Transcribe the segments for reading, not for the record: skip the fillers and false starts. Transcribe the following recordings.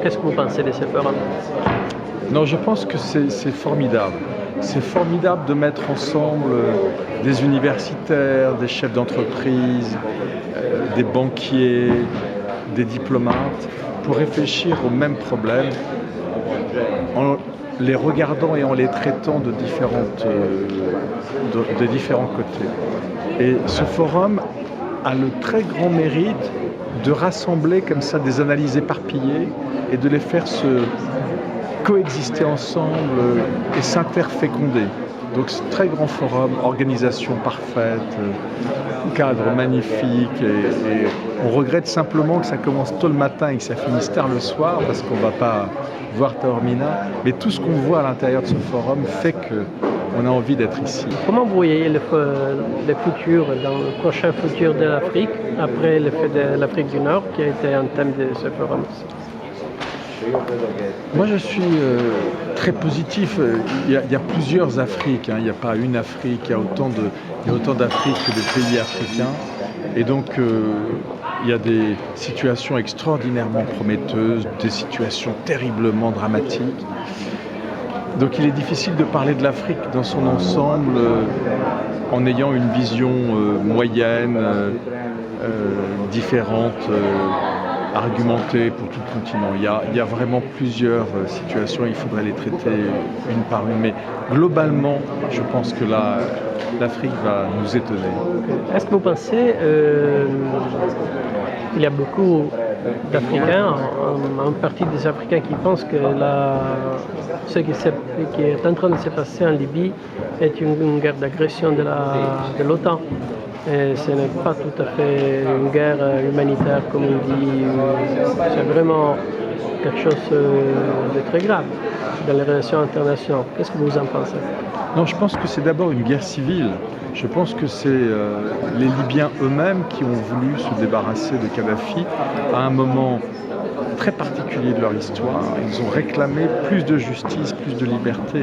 Qu'est-ce que vous pensez de ce forum? Non, je pense que c'est formidable. C'est formidable de mettre ensemble des universitaires, des chefs d'entreprise, des banquiers, des diplomates, pour réfléchir aux mêmes problèmes en les regardant et en les traitant de différents côtés. Et ce forum a le très grand mérite de rassembler comme ça des analyses éparpillées et de les faire se coexister ensemble et s'interféconder. Donc ce très grand forum, organisation parfaite, cadre magnifique et on regrette simplement que ça commence tôt le matin et que ça finisse tard le soir parce qu'on ne va pas voir Taormina, mais tout ce qu'on voit à l'intérieur de ce forum fait qu'on a envie d'être ici. Comment vous voyez le futur, dans le prochain futur de l'Afrique, après le fait de l'Afrique du Nord qui a été un thème de ce forum? Moi je suis très positif. Il y a plusieurs Afriques, hein. Il n'y a pas une Afrique, il y a autant d'Afriques que de pays africains. Et donc il y a des situations extraordinairement prometteuses, des situations terriblement dramatiques. Donc il est difficile de parler de l'Afrique dans son ensemble en ayant une vision moyenne, différente, argumentée pour tout le continent. Il y a vraiment plusieurs situations, il faudrait les traiter une par une. Mais globalement, je pense que l'Afrique va nous étonner. Est-ce que vous pensez il y a beaucoup d'Africains, en partie des Africains qui pensent que ce qui est en train de se passer en Libye est une guerre d'agression de l'OTAN. Et ce n'est pas tout à fait une guerre humanitaire comme on dit, c'est vraiment quelque chose de très grave dans les relations internationales. Qu'est-ce que vous en pensez? Non, je pense que c'est d'abord une guerre civile. Je pense que c'est les Libyens eux-mêmes qui ont voulu se débarrasser de Kadhafi à un moment très particulier de leur histoire. Ils ont réclamé plus de justice, plus de liberté.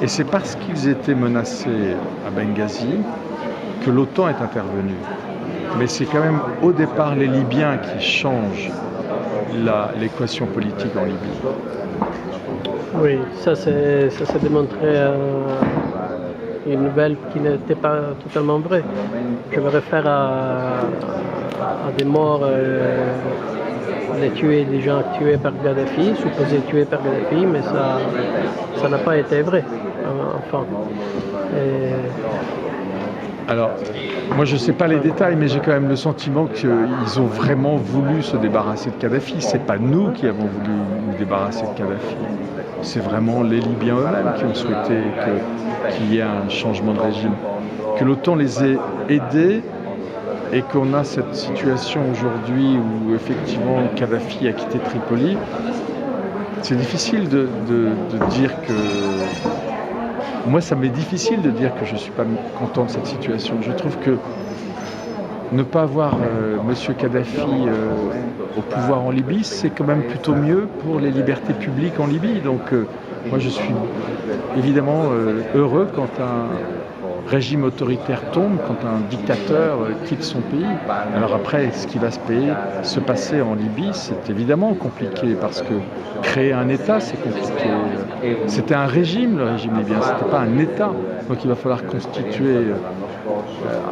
Et c'est parce qu'ils étaient menacés à Benghazi que l'OTAN est intervenue. Mais c'est quand même au départ les Libyens qui changent l'équation politique en Libye. Oui, ça s'est démontré une nouvelle qui n'était pas totalement vraie. Je me réfère à des morts, des gens tués par Kadhafi, supposés tués par Kadhafi, mais ça n'a pas été vrai, enfin. Alors, moi je ne sais pas les détails, mais j'ai quand même le sentiment qu'ils ont vraiment voulu se débarrasser de Kadhafi. Ce n'est pas nous qui avons voulu nous débarrasser de Kadhafi. C'est vraiment les Libyens eux-mêmes qui ont souhaité qu'il y ait un changement de régime. Que l'OTAN les ait aidés et qu'on a cette situation aujourd'hui où effectivement Kadhafi a quitté Tripoli, c'est difficile de dire que... Moi, ça m'est difficile de dire que je ne suis pas content de cette situation. Je trouve que ne pas avoir M. Kadhafi au pouvoir en Libye, c'est quand même plutôt mieux pour les libertés publiques en Libye. Donc moi, je suis évidemment heureux quand un régime autoritaire tombe, quand un dictateur quitte son pays. Alors après, ce qui va se passer en Libye, c'est évidemment compliqué parce que créer un État, c'est compliqué. C'était un régime, le régime libyen, c'était pas un État. Donc il va falloir constituer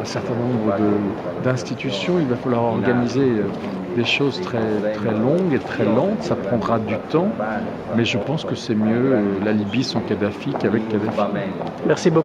un certain nombre d'institutions, il va falloir organiser des choses très, très longues et très lentes, ça prendra du temps, mais je pense que c'est mieux la Libye sans Kadhafi qu'avec Kadhafi. Merci beaucoup.